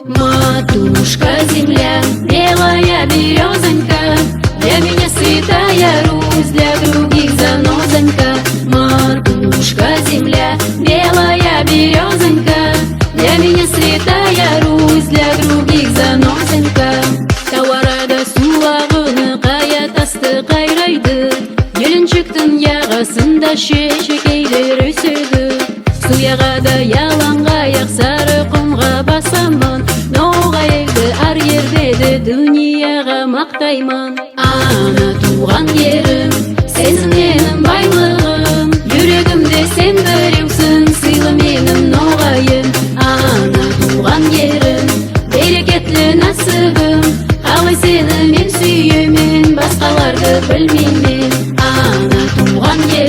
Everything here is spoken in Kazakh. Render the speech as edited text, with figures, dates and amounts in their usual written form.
Матушка земля, белая березонька, для меня святая Русь, для других занозонька. Матушка земля, белая березонька, для меня святая Русь, для других занозонька. Тауарада сулағыны қая тасты қайрайды, еліншіктің яғасында шешекейлер өседі. Суяғада яланға аяқ сары құмға басамын, ноғайды ар ердеді дүнияға мақтаймын. Ана туған ерім, сенсің менің байлығым, жүрегімде сен біреусің, сыйлы менің ноғайым. Ана туған ерім, берекетлі насыбым, қалай сені мен сүйемін, басқаларды білмеймін. Ана туған ерім,